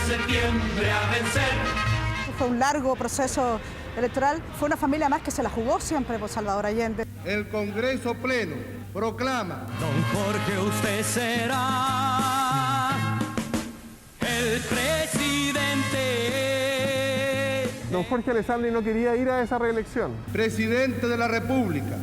septiembre a vencer. Fue un largo proceso electoral, fue una familia más que se la jugó siempre por Salvador Allende. El Congreso Pleno proclama: Don Jorge, usted será el presidente. Don Jorge Alessandri no quería ir a esa reelección. Presidente de la República.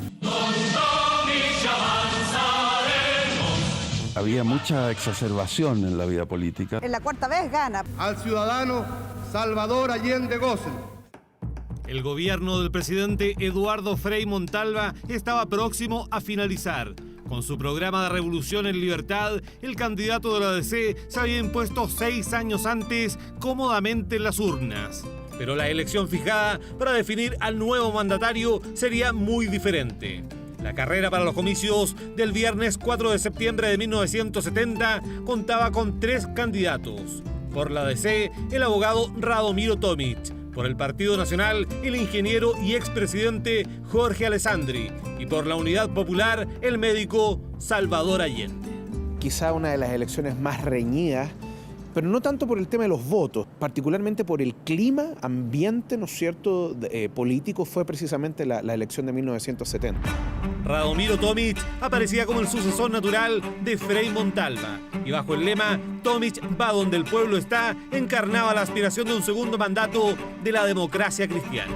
Había mucha exacerbación en la vida política. En la cuarta vez gana. Al ciudadano Salvador Allende Gossen. El gobierno del presidente Eduardo Frei Montalva estaba próximo a finalizar. Con su programa de Revolución en Libertad, el candidato de la ADC se había impuesto 6 años antes cómodamente en las urnas. Pero la elección fijada para definir al nuevo mandatario sería muy diferente. La carrera para los comicios del viernes 4 de septiembre de 1970 contaba con 3 candidatos. Por la ADC, el abogado Radomiro Tomic. Por el Partido Nacional, el ingeniero y expresidente Jorge Alessandri. Y por la Unidad Popular, el médico Salvador Allende. Quizá una de las elecciones más reñidas, pero no tanto por el tema de los votos, particularmente por el clima, ambiente, ¿no es cierto?, político, fue precisamente la elección de 1970. Radomiro Tomic aparecía como el sucesor natural de Frei Montalva y bajo el lema "Tomic va donde el pueblo está", encarnaba la aspiración de un segundo mandato de la democracia cristiana.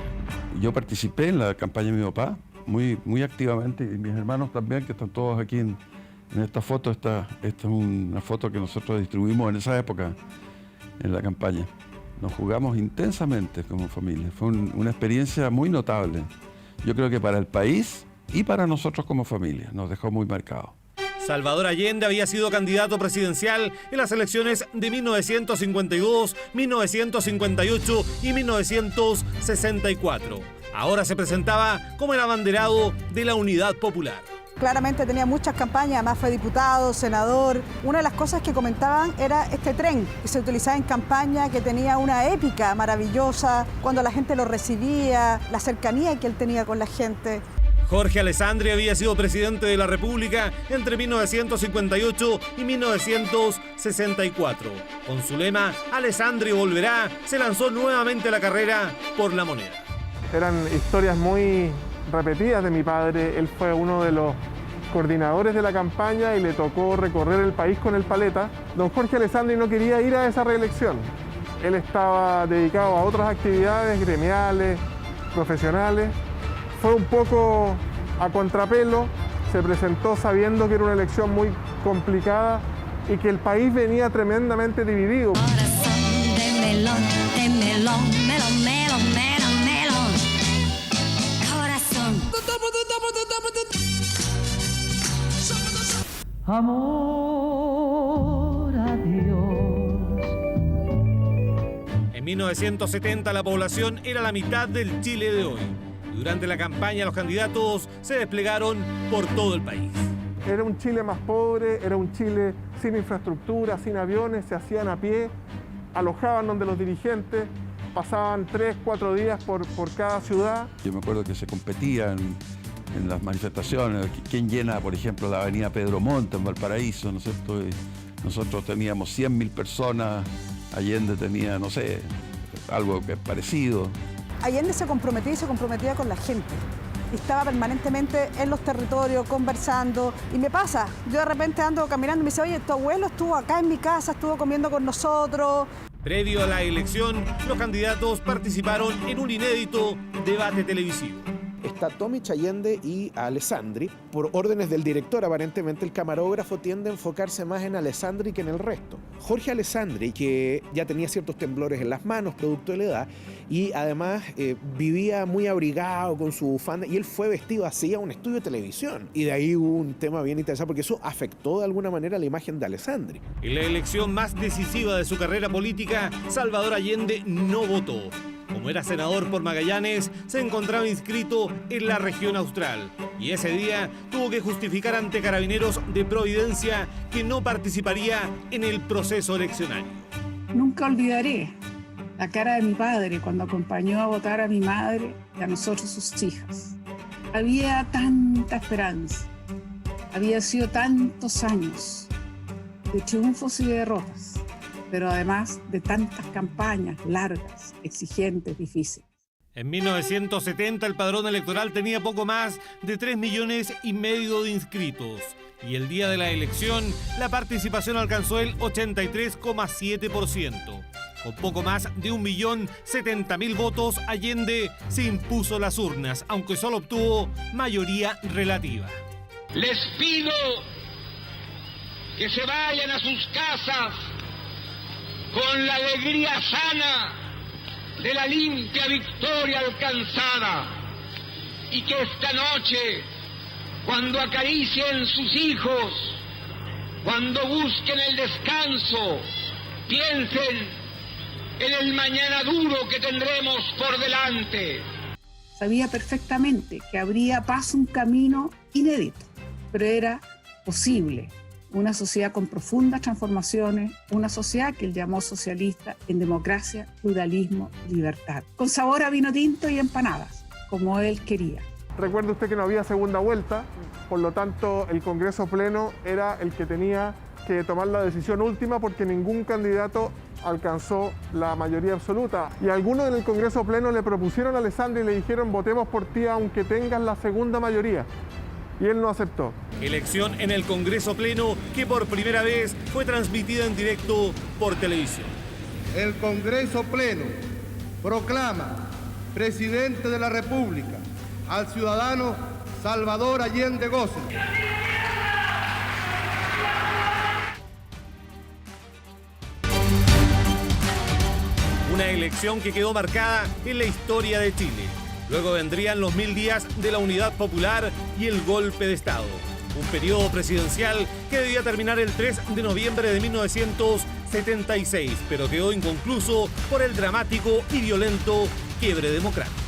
Yo participé en la campaña de mi papá muy activamente, y mis hermanos también, que están todos aquí en esta foto. Esta es una foto que nosotros distribuimos en esa época, en la campaña. Nos jugamos intensamente como familia. Fue una experiencia muy notable. Yo creo que para el país y para nosotros como familia nos dejó muy marcados. Salvador Allende había sido candidato presidencial en las elecciones de 1952, 1958 y 1964. Ahora se presentaba como el abanderado de la Unidad Popular. Claramente tenía muchas campañas, además fue diputado, senador. Una de las cosas que comentaban era este tren que se utilizaba en campaña, que tenía una épica maravillosa, cuando la gente lo recibía, la cercanía que él tenía con la gente. Jorge Alessandri había sido presidente de la República entre 1958 y 1964. Con su lema "Alessandri volverá", se lanzó nuevamente a la carrera por La Moneda. Eran historias muy repetidas de mi padre. Él fue uno de los coordinadores de la campaña y le tocó recorrer el país con el paleta. Don Jorge Alessandri no quería ir a esa reelección. Él estaba dedicado a otras actividades gremiales, profesionales. Fue un poco a contrapelo, se presentó sabiendo que era una elección muy complicada y que el país venía tremendamente dividido. Corazón de melón, melón, melón, melón, melón. Corazón. Amor a Dios. En 1970 la población era la mitad del Chile de hoy. Durante la campaña los candidatos se desplegaron por todo el país. Era un Chile más pobre, era un Chile sin infraestructura, sin aviones, se hacían a pie, alojaban donde los dirigentes, pasaban 3, 4 días por cada ciudad. Yo me acuerdo que se competía en las manifestaciones, quién llena, por ejemplo, la avenida Pedro Montt en Valparaíso, ¿no es cierto? Y nosotros teníamos 100.000 personas, Allende tenía, no sé, algo que es parecido. Allende se comprometía con la gente. Estaba permanentemente en los territorios, conversando. Y me pasa, yo de repente ando caminando y me dice: oye, tu abuelo estuvo acá en mi casa, estuvo comiendo con nosotros. Previo a la elección, los candidatos participaron en un inédito debate televisivo. Está Tomic, Allende y Alessandri. Por órdenes del director, aparentemente el camarógrafo tiende a enfocarse más en Alessandri que en el resto. Jorge Alessandri, que ya tenía ciertos temblores en las manos, producto de la edad, y además vivía muy abrigado con su bufanda, y él fue vestido así a un estudio de televisión. Y de ahí hubo un tema bien interesante, porque eso afectó de alguna manera la imagen de Alessandri. En la elección más decisiva de su carrera política, Salvador Allende no votó. Como era senador por Magallanes, se encontraba inscrito en la región austral y ese día tuvo que justificar ante Carabineros de Providencia que no participaría en el proceso eleccionario. Nunca olvidaré la cara de mi padre cuando acompañó a votar a mi madre y a nosotros, sus hijas. Había tanta esperanza, había sido tantos años de triunfos y de derrotas. pero además de tantas campañas largas, exigentes, difíciles. En 1970 el padrón electoral tenía poco más de 3,5 millones de inscritos. Y el día de la elección, la participación alcanzó el 83,7%. Con poco más de 1.070.000 votos, Allende se impuso a las urnas, aunque solo obtuvo mayoría relativa. Les pido que se vayan a sus casas con la alegría sana de la limpia victoria alcanzada y que esta noche, cuando acaricien sus hijos, cuando busquen el descanso, piensen en el mañana duro que tendremos por delante. Sabía perfectamente que habría paso un camino inédito, pero era posible. Una sociedad con profundas transformaciones, una sociedad que él llamó socialista en democracia, pluralismo, libertad, con sabor a vino tinto y empanadas, como él quería. Recuerde usted que no había segunda vuelta, por lo tanto el Congreso Pleno era el que tenía que tomar la decisión última porque ningún candidato alcanzó la mayoría absoluta. Y algunos en el Congreso Pleno le propusieron a Alessandri y le dijeron votemos por ti aunque tengas la segunda mayoría. Y él no aceptó. Elección en el Congreso Pleno que por primera vez fue transmitida en directo por televisión. El Congreso Pleno proclama presidente de la República al ciudadano Salvador Allende Gossen. Una elección que quedó marcada en la historia de Chile. Luego vendrían los 1000 días de la Unidad Popular y el golpe de Estado. Un periodo presidencial que debía terminar el 3 de noviembre de 1976, pero quedó inconcluso por el dramático y violento quiebre democrático.